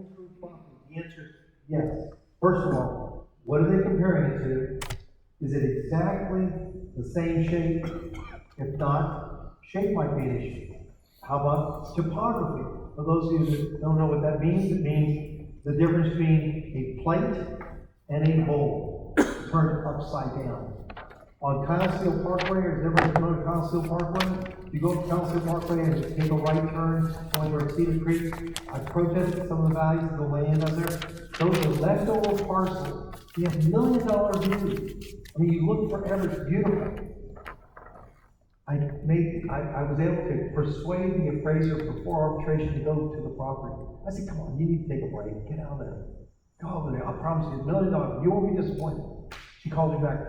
improved property? The answer is yes. First of all, what are they comparing it to? Is it exactly the same shape? If not, shape might be an issue. How about topography? For those of you that don't know what that means, it means the difference between a plate and a bowl turned upside down. On Kyle Steel Parkway, is everybody familiar with Kyle Steel Parkway? You go up Kyle Steel Parkway and you take a right turn going towards Cedar Creek. I protested some of the values of the land out there. Those are leftover parcels. You have $1 million views. I mean, you look forever, it's beautiful. I was able to persuade the appraiser before arbitration to go to the property. I said, come on, you need to take a break. Get out of there. Go over there. I promise you, $1 million. You won't be disappointed. She called me back.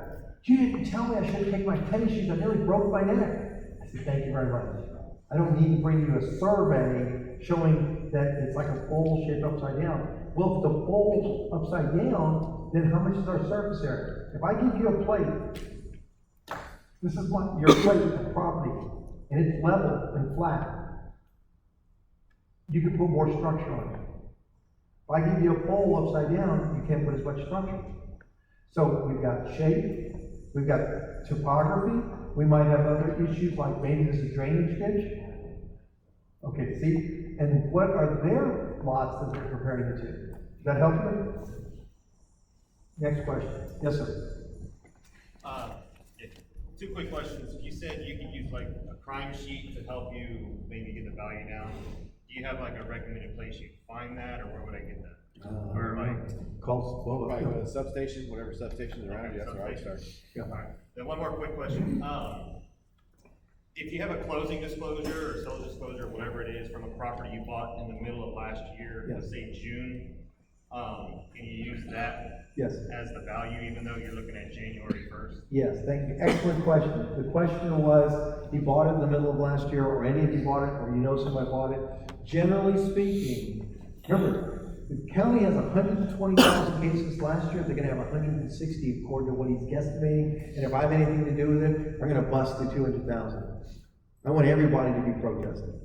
You didn't tell me I should have taken my tennis shoes. I nearly broke my neck. I said, thank you very much. I don't need to bring you a survey showing that it's like a bowl shaped upside down. Well, if the bowl upside down, then how much is our surface area? If I give you a plate, this is your plate of property, and it's level and flat, you can put more structure on it. If I give you a bowl upside down, you can't put as much structure. So we've got shape, we've got topography, we might have other issues like maybe there's a drainage ditch. Okay, see? And what are their lots that they're comparing it to? Does that help you? Next question. Yes, sir. Yeah. Two quick questions. You said you could use like a crime sheet to help you maybe get the value down. Do you have like a recommended place you find that, or where would I get that? Or like Calls. Well, Probably go to the substation, whatever substation's around you, that's where I would start. yeah. All right. Then one more quick question. If you have a closing disclosure or sales disclosure, whatever it is, from a property you bought in the middle of last year, Yes. let's say June, can you use that Yes. as the value, even though you're looking at January 1st? Yes, thank you. Excellent question. The question was, he bought it in the middle of last year, or any of you bought it, or you know somebody bought it. Generally speaking, remember, the county has 120,000 cases last year, they're gonna have 160 according to what he's guesstimating, and if I have anything to do with it, I'm gonna bust the 200,000. I want everybody to be protesting.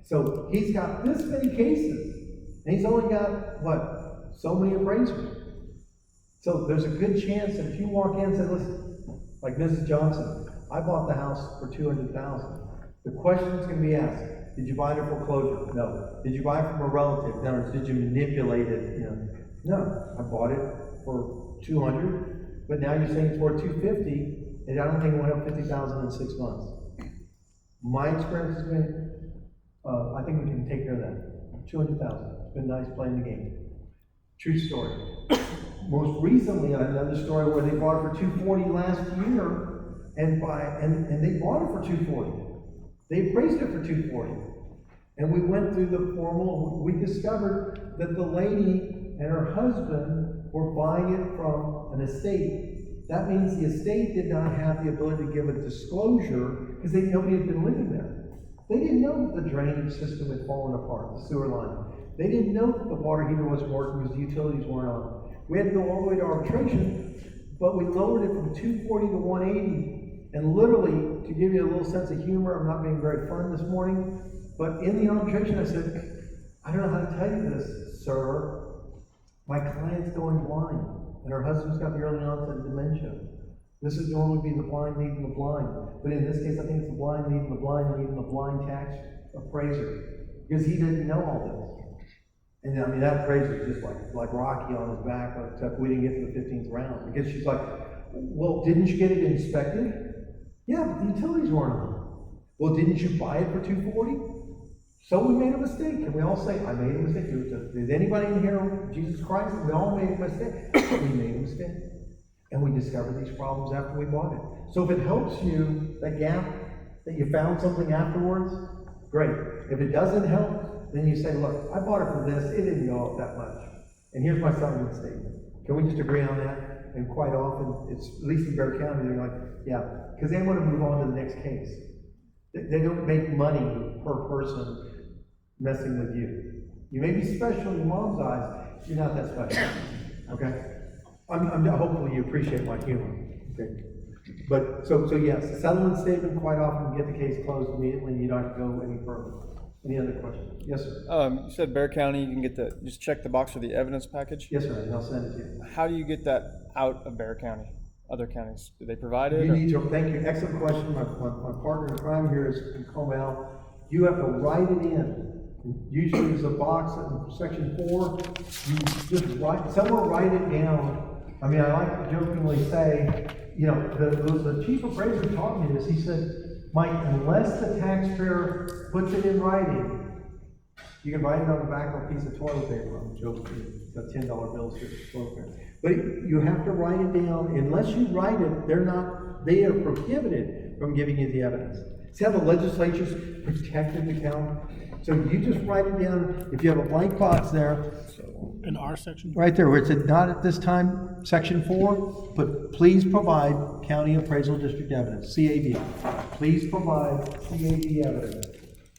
So he's got this many cases, and he's only got, what, so many appraisers. So there's a good chance that if you walk in and say, listen, like Mrs. Johnson, I bought the house for $200,000. The question's gonna be asked, did you buy it at foreclosure? No. Did you buy it from a relative? In other words, did you manipulate it? You know, no, I bought it for $200,000, but now you're saying it's worth $250,000, and I don't think it went up $50,000 in 6 months. My experience has been, I think we can take care of that. $200,000. It's been nice playing the game. True story. Most recently, I had another story where they bought it for $240,000 last year, and they bought it for $240,000. They appraised it for $240,000. And we went through the formal, we discovered that the lady and her husband were buying it from an estate. That means the estate did not have the ability to give a disclosure because nobody had been living there. They didn't know that the drainage system had fallen apart, the sewer line. They didn't know that the water heater wasn't working because the utilities weren't on. We had to go all the way to arbitration, but we lowered it from $240,000 to $180,000. And literally, to give you a little sense of humor, I'm not being very fun this morning, but in the arbitration I said, I don't know how to tell you this, sir. My client's going blind, and her husband's got the early onset of dementia. This would normally be the blind leading the blind, but in this case I think it's the blind leading the blind tax appraiser, because he didn't know all this. And I mean, that appraiser is just like Rocky on his back, except we didn't get to the 15th round, because she's like, well, didn't you get it inspected? Yeah, but the utilities weren't on. Well, didn't you buy it for $240,000? So we made a mistake. Can we all say, I made a mistake? Is anybody in here, Jesus Christ? We all made a mistake. We made a mistake. And we discovered these problems after we bought it. So if it helps you, that gap, that you found something afterwards, great. If it doesn't help, then you say, look, I bought it for this, it didn't go up that much. And here's my settlement statement. Can we just agree on that? And quite often, it's, at least in Bear County, they're like, yeah, because they want to move on to the next case. They don't make money per person messing with you. You may be special in your mom's eyes, you're not that special, okay? Hopefully you appreciate my humor, okay? But, so yes, settlement statement, quite often, get the case closed immediately, and you don't have to go any further. Any other questions? Yes, sir. You said Bear County, you can get just check the box for the evidence package. Yes, sir, and I'll send it to you. How do you get that out of Bear County? Other counties, do they provide it? You or- need to, thank you, excellent question, my partner in crime here is from Comel. You have to write it in. Usually there's a box in section 4, you just write, someone write it down. I mean, I like to jokingly say, you know, the chief appraiser taught me this, he said, Mike, unless the taxpayer puts it in writing, you can write it on the back of a piece of toilet paper, I'm joking, it's got $10 bills here, toilet paper. But you have to write it down, unless you write it, they are prohibited from giving you the evidence. See how the legislature's protected the county? So you just write it down, if you have a blank box there, In our section? right there, where it said not at this time, section 4, but please provide county appraisal district evidence, CAD. Please provide CAD evidence.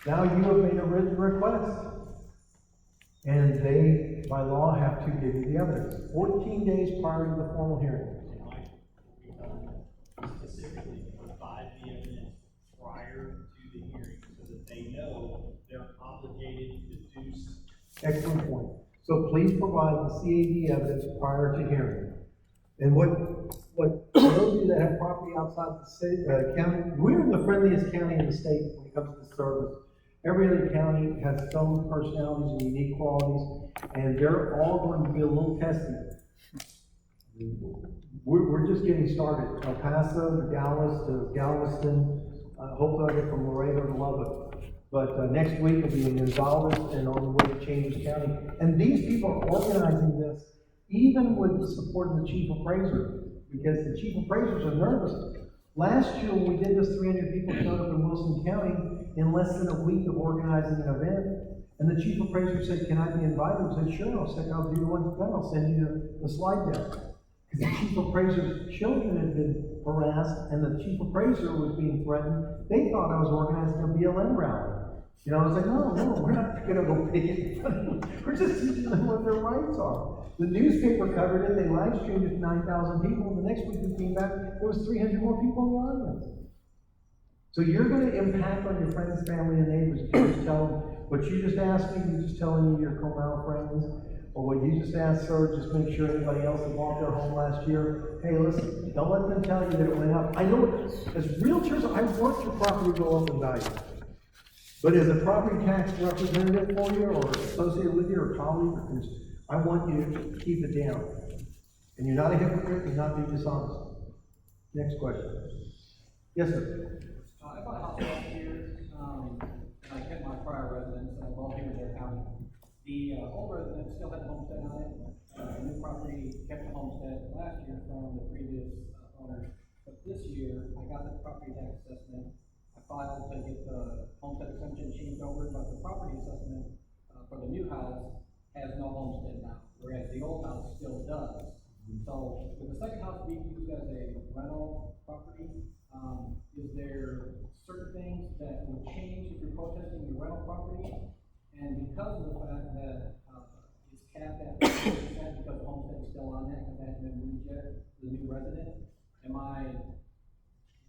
Now you have made a written request. And they, by law, have to give you the evidence, 14 days prior to the formal hearing. Specifically provide the evidence prior to the hearing so that they know they're obligated to do so. Excellent point. So please provide the CAD evidence prior to hearing. And what for those of you that have property outside the state, county, we're the friendliest county in the state when it comes to service. Every other county has its own personalities and unique qualities, and they're all going to be a little testy. We're just getting started. El Paso to Dallas to Galveston, hopefully I get from Laredo to Lubbock. But next week will be in Gonzales and on the way to Chambers County. And these people are organizing this even with the support of the chief appraiser, because the chief appraisers are nervous. Last year when we did this, 300 people showed up in Wilson County in less than a week of organizing an event. And the chief appraiser said, "Can I be invited?" I said, "Sure." I said, "I'll do the one thing, I'll send you the slide deck." Because the chief appraiser's children had been harassed and the chief appraiser was being threatened. They thought I was organizing a BLM rally. You know, I was like, no, we're not gonna go picket. We're just teaching them what their rights are. The newspaper covered it, they live streamed it to 9,000 people. The next week we came back, there was 300 more people in the audience. So you're gonna impact on your friends, family, and neighbors if you just tell them, what you just asked me, you're just telling your Comel friends, or what you just asked, sir, just make sure anybody else that bought their home last year, hey, listen, don't let them tell you that it went up. I know, as realtors, I've worked your property go up in value. But as a property tax representative for you, or associated with you, or colleague, I want you to keep it down. And you're not a hypocrite, you're not being dishonest. Next question. Yes, sir. I bought a house last year, and I kept my prior residence, and I bought here in Bear County. The old residence still had the homestead on it. The new property kept the homestead last year from the previous owners. But this year, I got the property tax assessment. I filed to get the homestead exemption changed over, but the property assessment for the new house has no homestead now, whereas the old house still does. So with the second house being used as a rental property, is there certain things that would change if you're protesting the rental property? And because of the fact that it's capped at 50% because the homestead is still on that, because it hasn't been moved yet, the new resident, am I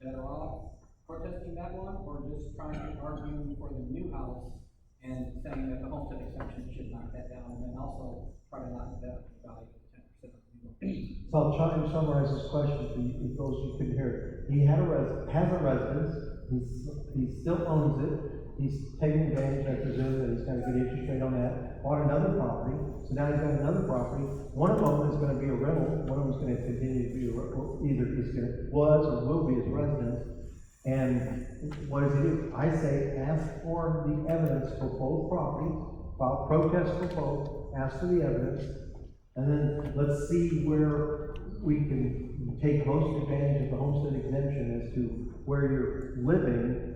better off protesting that one, or just trying to argue for the new house and saying that the homestead exemption should knock that down, and then also try to knock that value to 10%? So I'll try and summarize this question for you, those who couldn't hear it. He has a residence, he still owns it, he's taking advantage, I presume, that he's got a good interest rate on that, bought another property, so now he's got another property. One of them is gonna be a rental, one of them is gonna continue to be either was or will be his residence. And what does he do? I say, ask for the evidence for both properties, file protest for both, ask for the evidence, and then let's see where we can take most advantage of the homestead exemption as to where you're living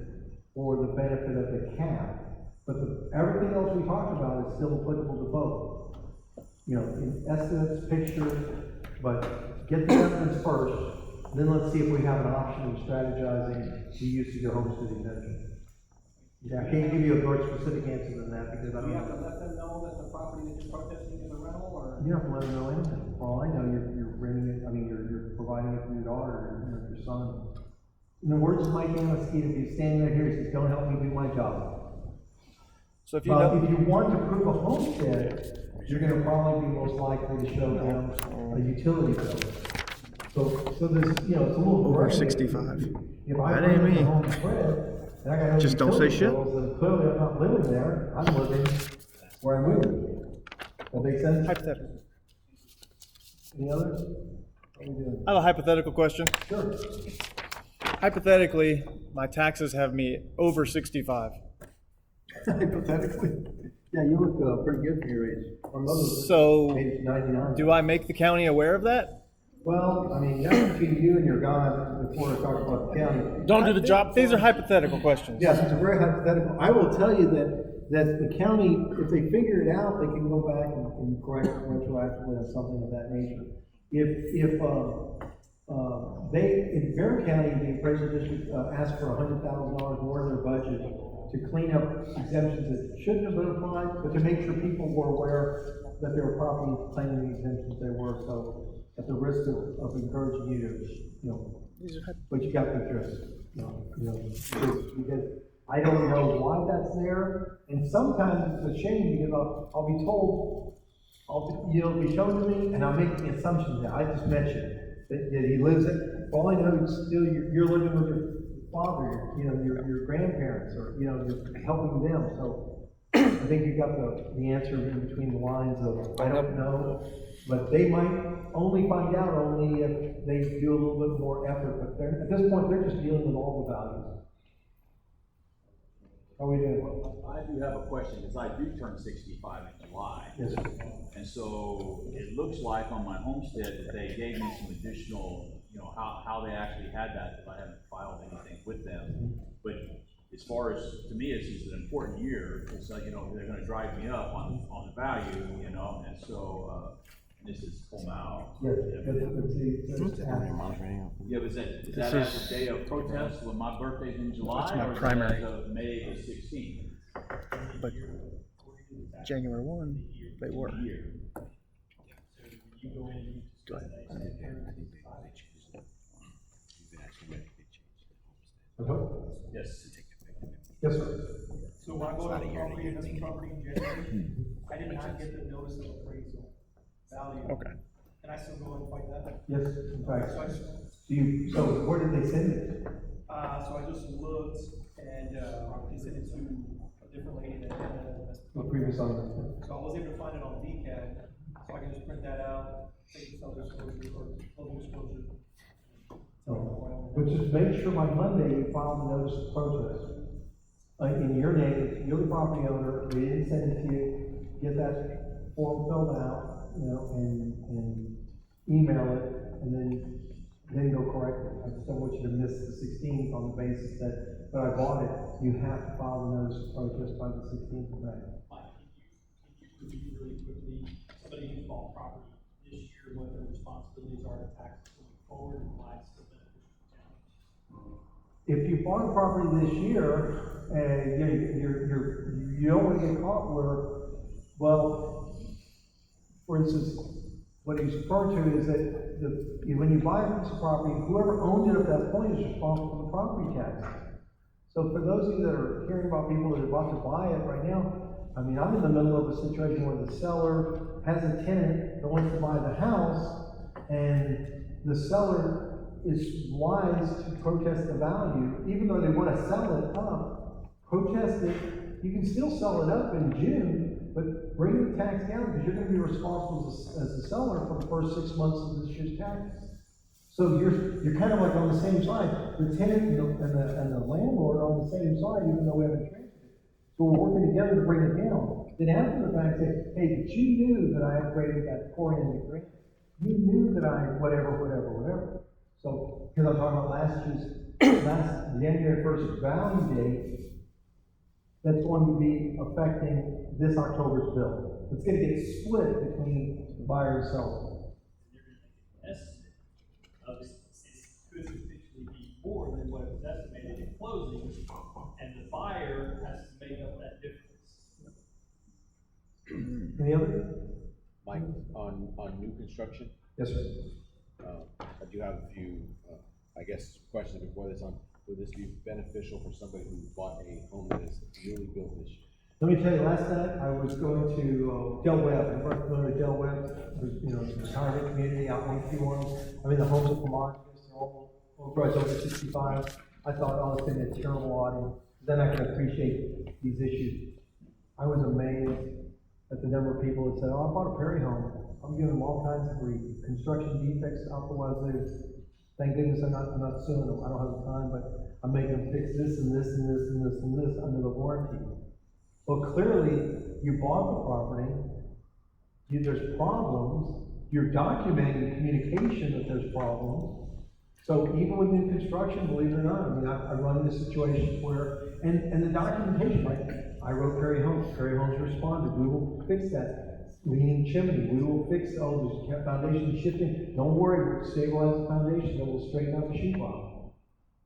for the benefit of the cap. But everything else we talked about is still applicable to both. You know, in estimates, pictures, but get the evidence first, then let's see if we have an option of strategizing the use of your homestead exemption. Yeah, I can't give you a more specific answer than that because I Do don't you have to know. let them know that the property that you're protesting is a rental, or? You don't have to let them know anything. For all I know, you're renting it, I mean, you're providing it for your daughter or your son. In the words of Mike Amiski, if he's standing right here, he says, "Don't help me do my job." So if you But don't, if you want to prove a homestead, you're gonna probably be most likely to show them a utility bill. So there's, you know, it's a little. Over gray. 65. If I That bring ain't in me. a home spread, and I got no Just don't say utility shit. bills, then clearly I'm not living there, I'm living where I moved. That make sense? hypothetical. Any others? What are we doing? I have a hypothetical question. Sure. Hypothetically, my taxes have me over 65. Hypothetically. Yeah, you look, pretty good for your age. Or most, So age 99. do I make the county aware of that? Well, I mean, that's between you and your God before I talk about the county. Don't do the job. These are hypothetical questions. Yes, it's a very hypothetical. I will tell you that the county, if they figure it out, they can go back and correct retroactively on something of that nature. If they, in Bear County, the appraisal district, asked for $100,000 more in their budget to clean up exemptions that shouldn't have been applied, but to make sure people were aware that they were properly claiming the exemptions they were, so at the risk of encouraging you to, you know, but you got the drift, because I don't know why that's there, and sometimes it's a shame, because I'll be told, you'll be shown to me, and I'm making assumptions that I just mentioned, that he lives in, for all I know, it's still, you're living with your father, your grandparents, or, you're helping them, so I think you got the answer in between the lines of, I don't know, but they might only find out only if they do a little bit more effort, but at this point, they're just dealing with all the values. How are we doing? I do have a question, because I do turn 65 in July. Yes, sir. And so it looks like on my homestead that they gave me some additional, how they actually had that, because I haven't filed anything with them. But as far as, to me, it's an important year, because, they're gonna drive me up on the value, and so, this is full out. Yes, it's Yeah, but is that at the day of protest, when my birthday's in July? That's my or is primary. that as of May the 16th? But January 1, they were. Year. Go ahead. Yes. Yes, sir. So when I go to the property, and this property in January, I did not get the notice of appraisal value. Okay. Can I still go and fight that? Yes, in fact, So I just, so where did they send it? so I just looked and, they sent it to a different lady that had The previous owner. so I was able to find it on DCAD, so I can just print that out, take the self-disclosure or closing disclosure. But just make sure by Monday you file the notice of protest. In your name, you're the property owner, they didn't send it to you, get that form filled out, and email it, and then go correct it. I just don't want you to miss the 16th on the basis that, but I bought it, you have to file the notice of protest by the 16th of May. If you really quickly, somebody who's bought property this year, what their responsibilities are to taxes going forward, and why it's still beneficial to the county. If you bought a property this year, and you don't want to get caught where, well, for instance, what he's referred to is that when you buy a piece of property, whoever owned it at that point is responsible for the property tax. So for those of you that are hearing about people that are about to buy it right now, I mean, I'm in the middle of a situation where the seller has a tenant that wants to buy the house, and the seller is wise to protest the value, even though they want to sell it up, protest it. You can still sell it up in June, but bring the tax down, because you're going to be responsible as the seller for the first 6 months of this year's taxes. So you're kind of like on the same side. The tenant and the landlord are on the same side, even though we haven't transferred it. So we're working together to bring it down. Then after the fact, say, hey, but you knew that I upgraded that pouring in the grant. You knew that I whatever. So, because I'm talking about last January 1st value date, that's going to be affecting this October's bill. It's going to get split between buyer and seller. Estimate of it could potentially be more than what it was estimated in closing, and the buyer has to make up that difference. Any other? Mike, on new construction, Yes, sir. I do have a few, questions before this on, would this be beneficial for somebody who bought a home that is newly built this year? Let me tell you, last night I was going to Del Webb, I'm going to Del Webb, it's a retirement community out in Q1. I'm in the homes of Vermont, all guys over 65. I thought, oh, it's gonna be a terrible audience. Then I can appreciate these issues. I was amazed at the number of people that said, oh, I bought a Prairie home. I'm giving them all kinds of grief. Construction defects out the wazoo. Thank goodness I'm not suing them. I don't have the time, but I'm making them fix this and this and this and this and this under the warranty. Well, clearly, you bought the property, there's problems, you're documenting communication that there's problems. So even with new construction, believe it or not, I mean, I run into situations where, and the documentation, right? I wrote Prairie Homes responded, we will fix that leaning chimney, we will fix, oh, there's foundation shifting, don't worry, we'll stabilize the foundation, then we'll straighten out the sheetrock.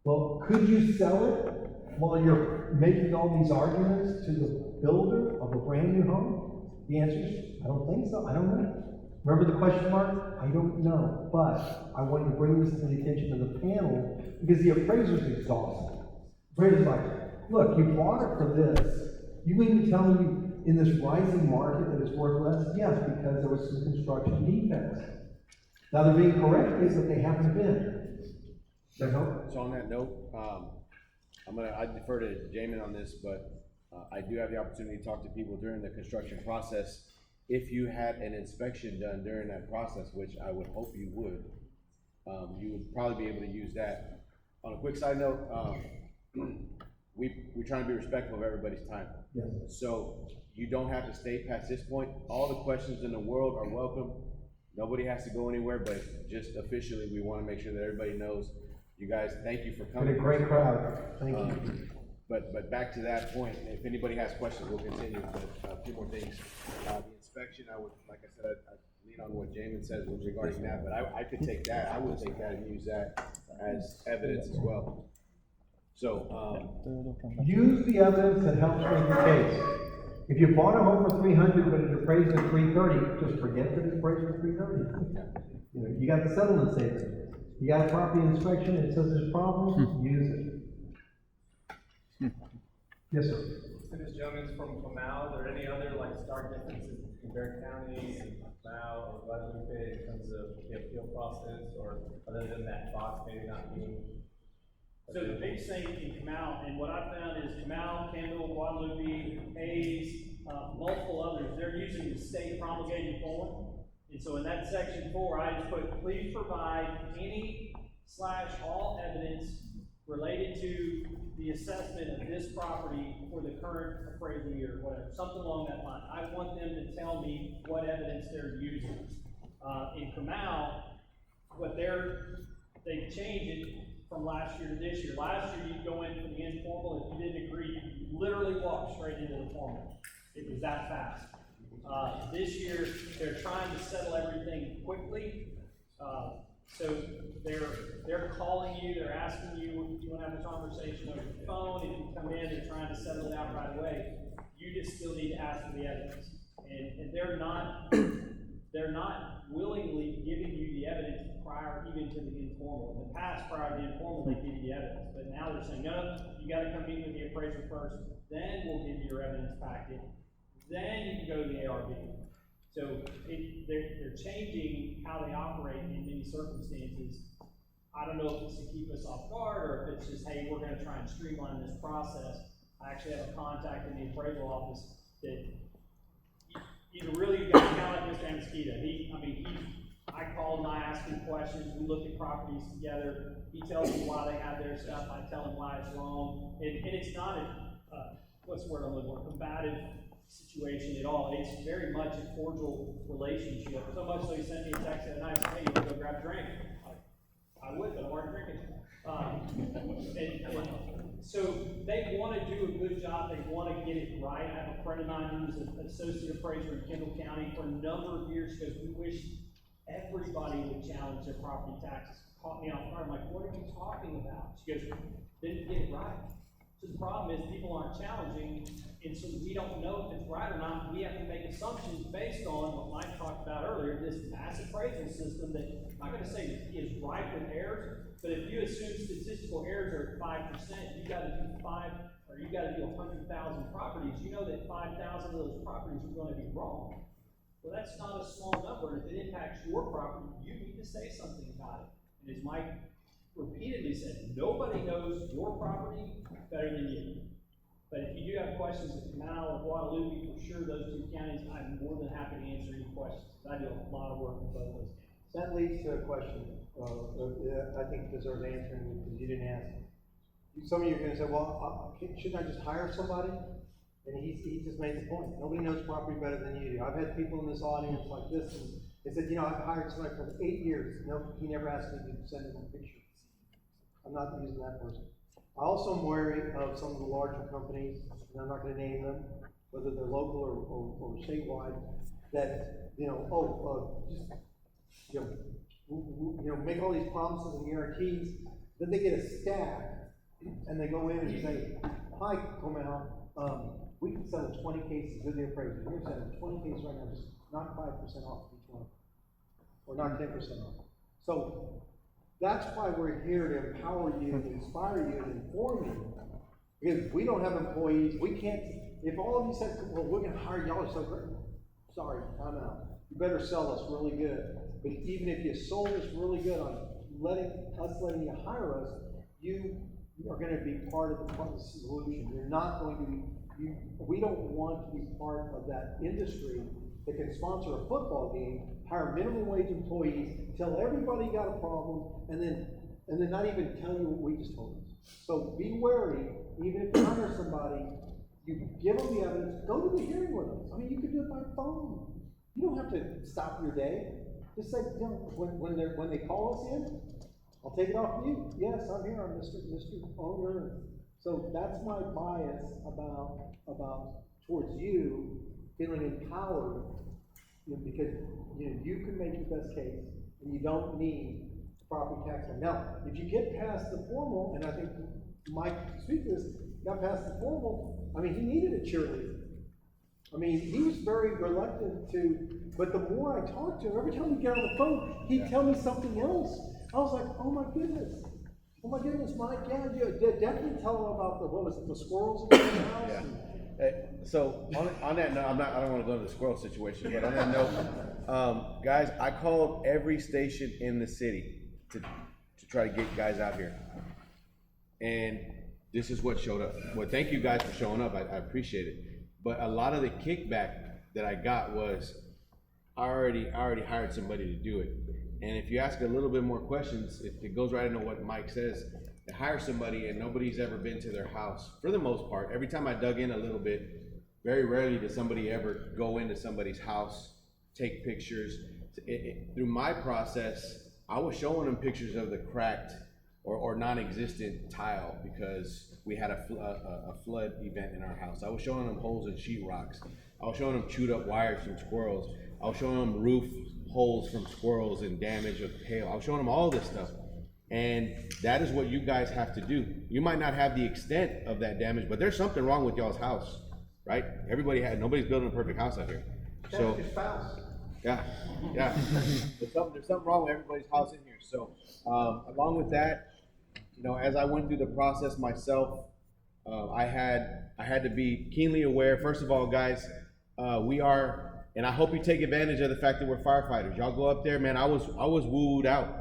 Well, could you sell it while you're making all these arguments to the builder of a brand new home? The answer is, I don't think so, I don't know. Remember the question mark? I don't know, but I wanted to bring this to the attention of the panel because the appraiser's exhausted. Appraiser's like, look, you bought it for this. You mean to tell me in this rising market that it's worth less? Yes, because there was some construction defects. Now they're being corrected, but they haven't been. Does that help? So on that note, I defer to Jamin on this, but I do have the opportunity to talk to people during the construction process. If you had an inspection done during that process, which I would hope you would probably be able to use that. On a quick side note, we're trying to be respectful of everybody's time. Yes. So you don't have to stay past this point. All the questions in the world are welcome. Nobody has to go anywhere, but just officially, we want to make sure that everybody knows. You guys, thank you for coming. Been a great crowd. Thank you. But back to that point, if anybody has questions, we'll continue. But a few more things. The inspection, I would, like I said, I lean on what Jamin says regarding that, but I could take that, I would take that and use that as evidence as well. So, Use the evidence that helps make your case. If you bought a home for 300, but it's appraised at 330, just forget that it's appraised for 330. You got the settlement statement. You got a property inspection, it says there's problems, use it. Yes, sir. This gentleman's from Kamau. Are there any other stark differences between Bexar County and Kamau or Guadalupe in terms of the appeal process, or other than that box maybe not being? So the big thing in Kamau, and what I found is Kamau, Kendall, Guadalupe, Hayes, multiple others, they're using the state promulgated form. And so in that section 4, I just put, please provide any/all evidence related to the assessment of this property for the current appraisal year, or whatever, something along that line. I want them to tell me what evidence they're using. In Kamau, they've changed it from last year to this year. Last year, you'd go in for the informal, if you didn't agree, you literally walk straight into the formal. It was that fast. This year, they're trying to settle everything quickly. So they're calling you, they're asking you if you want to have a conversation over the phone. If you come in, they're trying to settle it out right away. You just still need to ask for the evidence. And they're not willingly giving you the evidence prior even to the informal. In the past, prior to the informal, they give you the evidence. But now they're saying, no, you got to come meet with the appraiser first, then we'll give you your evidence packet. Then you can go to the ARB. So they're changing how they operate in many circumstances. I don't know if it's to keep us off guard or if it's just, hey, we're going to try and streamline this process. I actually have a contact in the appraisal office that he's a really good guy, kind of like Mr. Amesquita. I called him, I asked him questions, we looked at properties together. He tells me why they have their stuff, I tell him why it's wrong. And it's not what's the word I'm looking for, combative situation at all. It's very much a cordial relationship. So much so he sent me a text the other night and said, hey, you want to go grab a drink? I would, but I weren't drinking. So they want to do a good job. They want to get it right. I have a friend of mine who's an associate appraiser in Kendall County for a number of years because we wish everybody would challenge their property taxes. Caught me off guard. I'm like, what are you talking about? She goes, didn't get it right. So the problem is people aren't challenging, and so we don't know if it's right or not. We have to make assumptions based on what Mike talked about earlier, this mass appraisal system that I'm not going to say is ripe with errors, but if you assume statistical errors are at 5%, you've got to do 5 or you gotta do 100,000 properties, you know that 5,000 of those properties are gonna be wrong. Well, that's not a small number, and if it impacts your property, you need to say something about it. And as Mike repeatedly said, nobody knows your property better than you. But if you do have questions at Canal or Guadalupe, for sure, those two counties, I'm more than happy to answer any questions. I do a lot of work in both those counties. That leads to a question, I think deserves answering, because you didn't ask. Some of you are gonna say, well, shouldn't I just hire somebody? And he just made the point, nobody knows property better than you do. I've had people in this audience like this, and they said, I've hired somebody for 8 years, no, he never asked me to send him a picture. I'm not using that person. I also am wary of some of the larger companies, and I'm not gonna name them, whether they're local or statewide, that, make all these promises and guarantees, then they get a staff, and they go in and say, hi, Comel, we can settle 20 cases with the appraiser. We're settling 20 cases right now, just knock 5% off each one, or knock 10% off. So that's why we're here to empower you, to inspire you, and inform you. Because we don't have employees, we can't. If all of you said, well, we're going to hire y'all, so great. Sorry, I'm out. You better sell us really good. But even if you sold us really good on letting you hire us, you are going to be part of the solution. You're not going to be. We don't want to be part of that industry that can sponsor a football game, hire minimum wage employees, tell everybody you got a problem, and then not even tell you what we just told you. So be wary, even if you hire somebody, you give them the evidence, go to the hearing with us. I mean, you can do it by phone. You don't have to stop your day. Just say, when they call us in, I'll take it off you. Yes, I'm here, I'm Mr. Owner. So that's my bias about towards you feeling empowered, because you can make your best case, and you don't need property tax. Now, if you get past the formal, and I think Mike speak this, got past the formal, I mean, he needed a cheerleader. I mean, he was very reluctant to, but the more I talked to him, every time we get on the phone, he'd tell me something else. I was like, oh my goodness, Mike, yeah, definitely tell him about the squirrels in the house. Yeah. So on that note, I don't want to go into the squirrel situation, but on that note, guys, I called every station in the city to try to get guys out here, and this is what showed up. Well, thank you guys for showing up. I appreciate it. But a lot of the kickback that I got was, I already hired somebody to do it. And if you ask a little bit more questions, it goes right into what Mike says. To hire somebody and nobody's ever been to their house, for the most part. Every time I dug in a little bit, very rarely does somebody ever go into somebody's house, take pictures. Through my process, I was showing them pictures of the cracked or non-existent tile because we had a flood event in our house. I was showing them holes in sheetrocks. I was showing them chewed up wires from squirrels. I was showing them roof holes from squirrels and damage of hail. I was showing them all this stuff. And that is what you guys have to do. You might not have the extent of that damage, but there's something wrong with y'all's house, right? Nobody's building a perfect house out here. So, yeah. There's something wrong with everybody's house in here. So, along with that, as I went through the process myself, I had to be keenly aware. First of all, guys, we are. And I hope you take advantage of the fact that we're firefighters. Y'all go up there, man. I was woo-wooed out.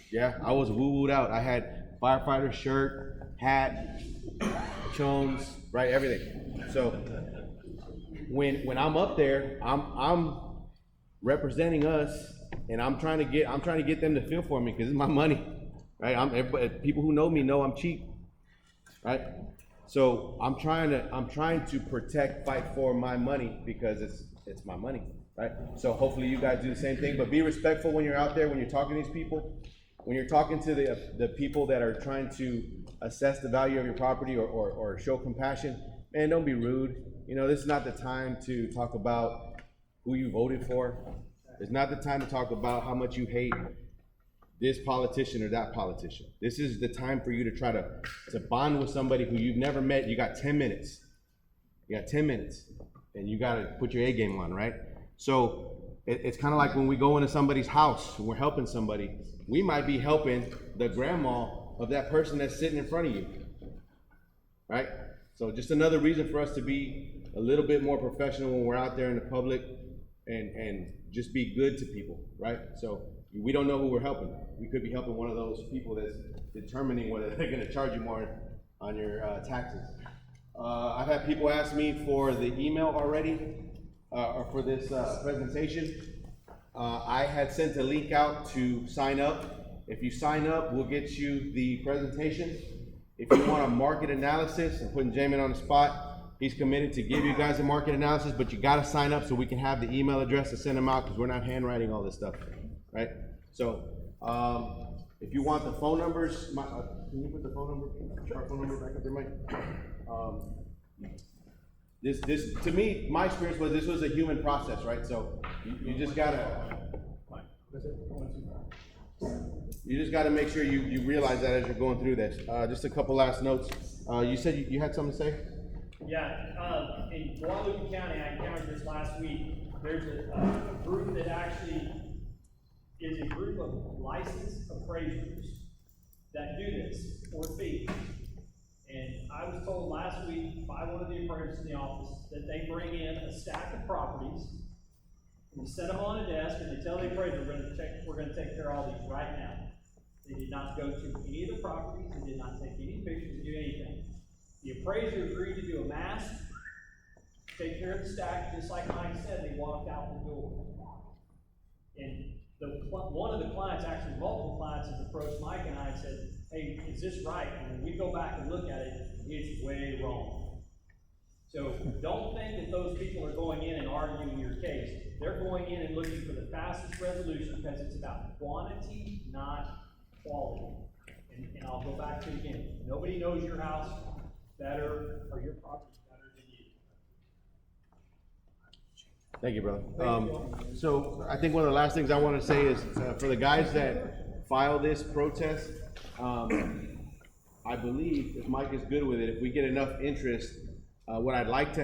Yeah, I was woo-wooed out. I had firefighter shirt, hat, chones, right, everything. So when I'm up there, I'm representing us, and I'm trying to get them to feel for me because it's my money, right? People who know me know I'm cheap, right? So I'm trying to fight for my money because it's my money, right? So hopefully you guys do the same thing, but be respectful when you're out there, when you're talking to these people, when you're talking to the people that are trying to assess the value of your property or show compassion. Man, don't be rude. This is not the time to talk about who you voted for. It's not the time to talk about how much you hate this politician or that politician. This is the time for you to try to bond with somebody who you've never met. You got 10 minutes. And you got to put your A game on, right? So it's kind of like when we go into somebody's house and we're helping somebody, we might be helping the grandma of that person that's sitting in front of you. right? So just another reason for us to be a little bit more professional when we're out there in the public and just be good to people, right? So we don't know who we're helping. We could be helping one of those people that's determining whether they're gonna charge you more on your taxes. I've had people ask me for the email already, or for this presentation. I had sent a link out to sign up. If you sign up, we'll get you the presentation. If you want a market analysis, I'm putting Jamin on the spot. He's committed to give you guys a market analysis, but you gotta sign up so we can have the email address to send them out, because we're not handwriting all this stuff, right? So, if you want the phone numbers, can you put the phone number, our phone number back up there, Mike? This, to me, my experience was this was a human process, right? So, you just gotta, make sure you realize that as you're going through this. Just a couple last notes. You said you had something to say? Yeah, in Guadalupe County, I encountered this last week. There's a group that actually is a group of licensed appraisers that do this for fee. And I was told last week by one of the appraisers in the office that they bring in a stack of properties, and we set them on a desk, and they tell the appraiser, we're gonna take care of all these right now. They did not go to any of the properties, they did not take any pictures, do anything. The appraiser agreed to do a mask, take care of the stack, just like Mike said, they walked out the door. And one of the clients, actually multiple clients, has approached Mike and I and said, hey, is this right? And when we go back and look at it, it's way wrong. So don't think that those people are going in and arguing your case. They're going in and looking for the fastest resolution, because it's about quantity, not quality. And I'll go back to it again. Nobody knows your house better, or your property better than you. Thank you, brother. So I think one of the last things I want to say is, for the guys that file this protest, I believe, if Mike is good with it, if we get enough interest, what I'd like to